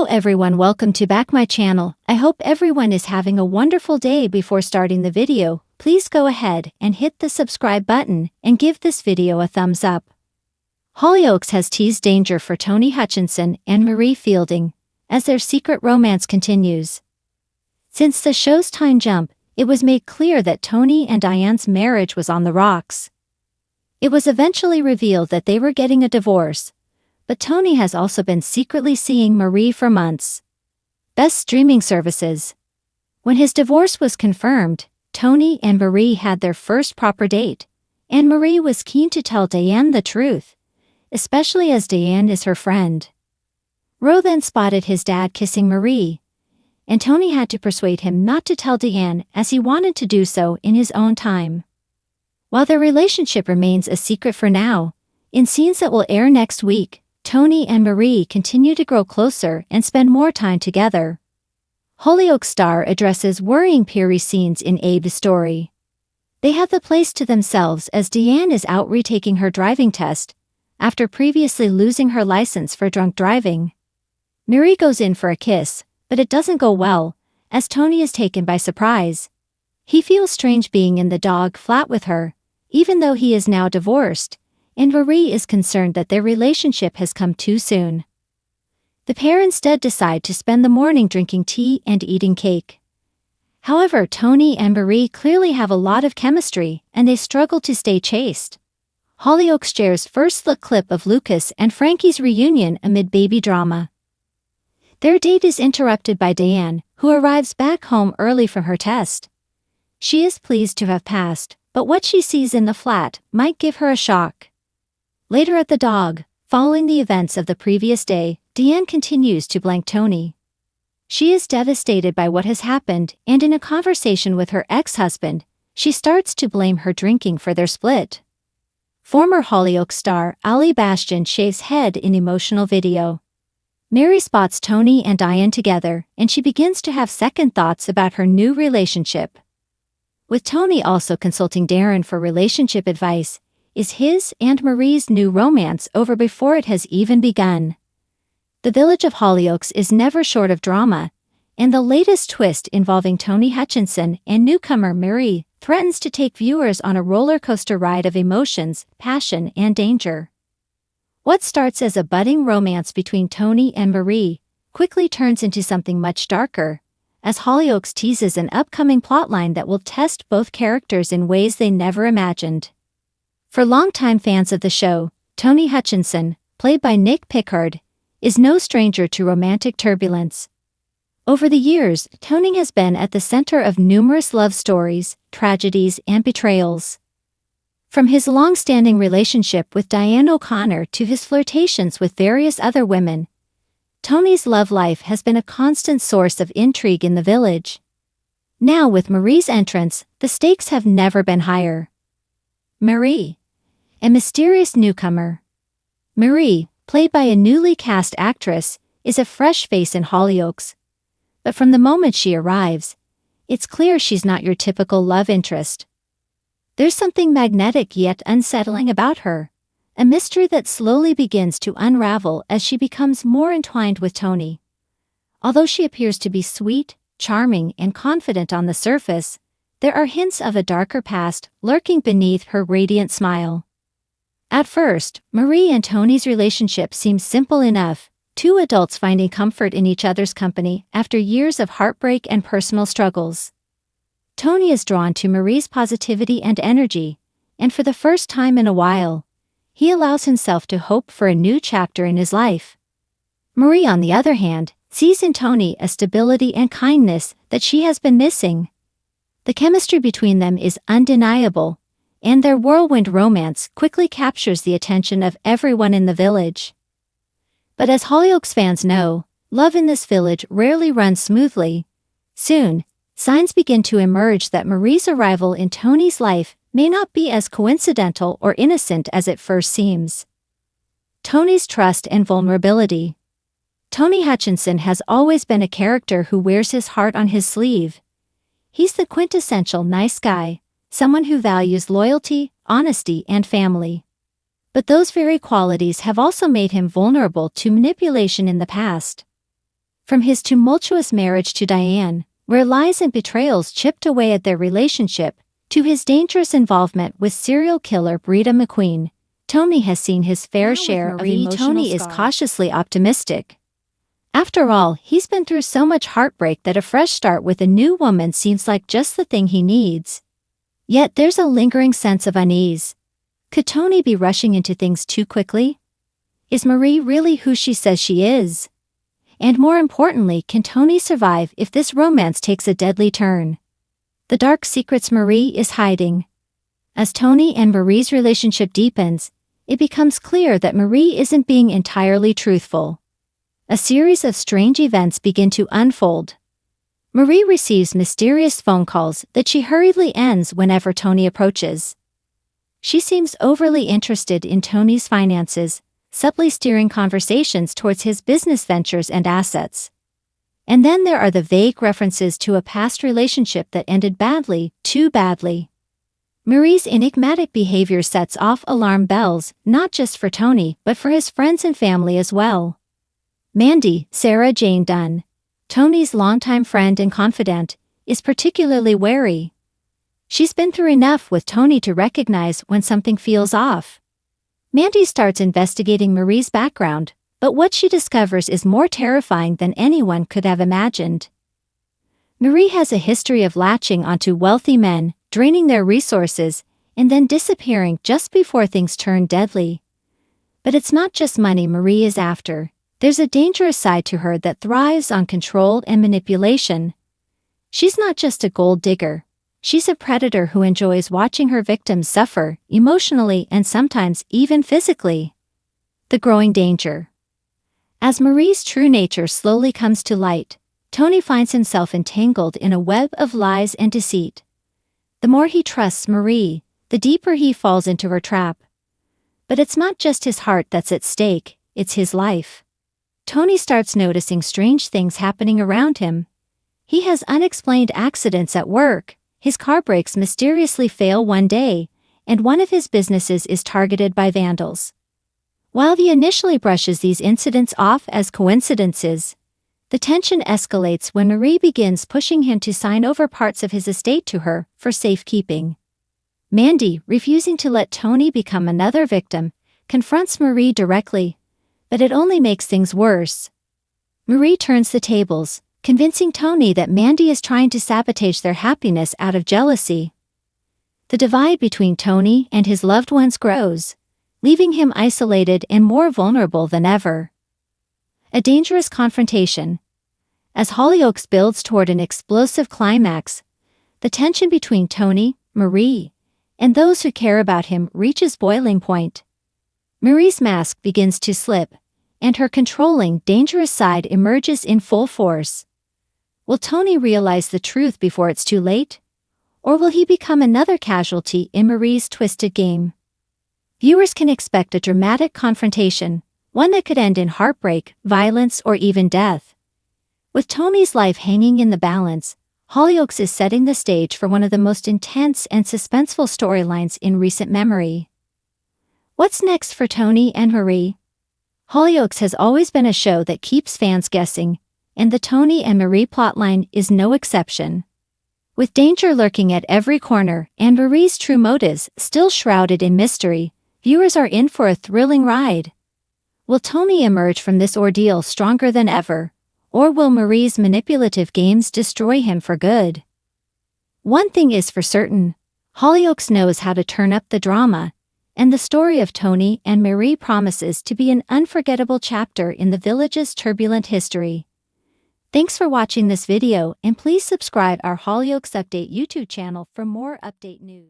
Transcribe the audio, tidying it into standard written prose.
everyone, welcome to back my channel. I hope everyone is having a wonderful day. Before starting the video, please go ahead and hit the subscribe button and give this video a thumbs up. Hollyoaks has teased danger for Tony Hutchinson and Marie Fielding as their secret romance continues. Since the show's time jump, it was made clear that Tony and Diane's marriage was on the rocks. It was eventually revealed that they were getting a divorce, but Tony has also been secretly seeing Marie for months. Best streaming services. When his divorce was confirmed, Tony and Marie had their first proper date, and Marie was keen to tell Diane the truth, especially as Diane is her friend. Ro then spotted his dad kissing Marie, and Tony had to persuade him not to tell Diane as he wanted to do so in his own time. While their relationship remains a secret for now, in scenes that will air next week, Tony and Marie continue to grow closer and spend more time together. Hollyoaks star addresses worrying Piri scenes in Abe's story. They have the place to themselves as Diane is out retaking her driving test after previously losing her license for drunk driving. Marie goes in for a kiss, but it doesn't go well, as Tony is taken by surprise. He feels strange being in the dog flat with her, even though he is now divorced, and Marie is concerned that their relationship has come too soon. The pair instead decide to spend the morning drinking tea and eating cake. However, Tony and Marie clearly have a lot of chemistry, and they struggle to stay chaste. Hollyoaks shares first look clip of Lucas and Frankie's reunion amid baby drama. Their date is interrupted by Diane, who arrives back home early from her test. She is pleased to have passed, but what she sees in the flat might give her a shock. Later at the dog, following the events of the previous day, Diane continues to blank Tony. She is devastated by what has happened, and in a conversation with her ex-husband, she starts to blame her drinking for their split. Former Hollyoaks star Ali Bastian shaves head in emotional video. Mary spots Tony and Diane together, and she begins to have second thoughts about her new relationship. With Tony also consulting Darren for relationship advice, is his and Marie's new romance over before it has even begun? The village of Hollyoaks is never short of drama, and the latest twist involving Tony Hutchinson and newcomer Marie threatens to take viewers on a roller coaster ride of emotions, passion, and danger. What starts as a budding romance between Tony and Marie quickly turns into something much darker, as Hollyoaks teases an upcoming plotline that will test both characters in ways they never imagined. For longtime fans of the show, Tony Hutchinson, played by Nick Pickard, is no stranger to romantic turbulence. Over the years, Tony has been at the center of numerous love stories, tragedies, and betrayals. From his long-standing relationship with Diane O'Connor to his flirtations with various other women, Tony's love life has been a constant source of intrigue in the village. Now, with Marie's entrance, the stakes have never been higher. Marie, a mysterious newcomer. Marie, played by a newly cast actress, is a fresh face in Hollyoaks. But from the moment she arrives, it's clear she's not your typical love interest. There's something magnetic yet unsettling about her, a mystery that slowly begins to unravel as she becomes more entwined with Tony. Although she appears to be sweet, charming, and confident on the surface, there are hints of a darker past lurking beneath her radiant smile. At first, Marie and Tony's relationship seems simple enough, two adults finding comfort in each other's company after years of heartbreak and personal struggles. Tony is drawn to Marie's positivity and energy, and for the first time in a while, he allows himself to hope for a new chapter in his life. Marie, on the other hand, sees in Tony a stability and kindness that she has been missing. The chemistry between them is undeniable, and their whirlwind romance quickly captures the attention of everyone in the village. But as Hollyoaks fans know, love in this village rarely runs smoothly. Soon, signs begin to emerge that Marie's arrival in Tony's life may not be as coincidental or innocent as it first seems. Tony's trust and vulnerability. Tony Hutchinson has always been a character who wears his heart on his sleeve. He's the quintessential nice guy, someone who values loyalty, honesty, and family. But those very qualities have also made him vulnerable to manipulation in the past. From his tumultuous marriage to Diane, where lies and betrayals chipped away at their relationship, to his dangerous involvement with serial killer Breda McQueen, Tony has seen his fair share of emotional Tony is cautiously optimistic. After all, he's been through so much heartbreak that a fresh start with a new woman seems like just the thing he needs. Yet there's a lingering sense of unease. Could Tony be rushing into things too quickly? Is Marie really who she says she is? And more importantly, can Tony survive if this romance takes a deadly turn? The dark secrets Marie is hiding. As Tony and Marie's relationship deepens, it becomes clear that Marie isn't being entirely truthful. A series of strange events begin to unfold. Marie receives mysterious phone calls that she hurriedly ends whenever Tony approaches. She seems overly interested in Tony's finances, subtly steering conversations towards his business ventures and assets. And then there are the vague references to a past relationship that ended badly, too badly. Marie's enigmatic behavior sets off alarm bells, not just for Tony, but for his friends and family as well. Mandy, Sarah Jane Dunn, Tony's longtime friend and confidant, is particularly wary. She's been through enough with Tony to recognize when something feels off. Mandy starts investigating Marie's background, but what she discovers is more terrifying than anyone could have imagined. Marie has a history of latching onto wealthy men, draining their resources, and then disappearing just before things turn deadly. But it's not just money Marie is after. There's a dangerous side to her that thrives on control and manipulation. She's not just a gold digger. She's a predator who enjoys watching her victims suffer, emotionally and sometimes even physically. The growing danger. As Marie's true nature slowly comes to light, Tony finds himself entangled in a web of lies and deceit. The more he trusts Marie, the deeper he falls into her trap. But it's not just his heart that's at stake, it's his life. Tony starts noticing strange things happening around him. He has unexplained accidents at work. His car brakes mysteriously fail one day, and one of his businesses is targeted by vandals. While he initially brushes these incidents off as coincidences, the tension escalates when Marie begins pushing him to sign over parts of his estate to her for safekeeping. Mandy, refusing to let Tony become another victim, confronts Marie directly, but it only makes things worse. Marie turns the tables, convincing Tony that Mandy is trying to sabotage their happiness out of jealousy. The divide between Tony and his loved ones grows, leaving him isolated and more vulnerable than ever. A dangerous confrontation. As Hollyoaks builds toward an explosive climax, the tension between Tony, Marie, and those who care about him reaches boiling point. Marie's mask begins to slip, and her controlling, dangerous side emerges in full force. Will Tony realize the truth before it's too late? Or will he become another casualty in Marie's twisted game? Viewers can expect a dramatic confrontation, one that could end in heartbreak, violence, or even death. With Tony's life hanging in the balance, Hollyoaks is setting the stage for one of the most intense and suspenseful storylines in recent memory. What's next for Tony and Marie? Hollyoaks has always been a show that keeps fans guessing, and the Tony and Marie plotline is no exception. With danger lurking at every corner and Marie's true motives still shrouded in mystery, viewers are in for a thrilling ride. Will Tony emerge from this ordeal stronger than ever, or will Marie's manipulative games destroy him for good? One thing is for certain, Hollyoaks knows how to turn up the drama, and the story of Tony and Marie promises to be an unforgettable chapter in the village's turbulent history. Thanks for watching this video, and please subscribe our Hollyoaks Update YouTube channel for more update news.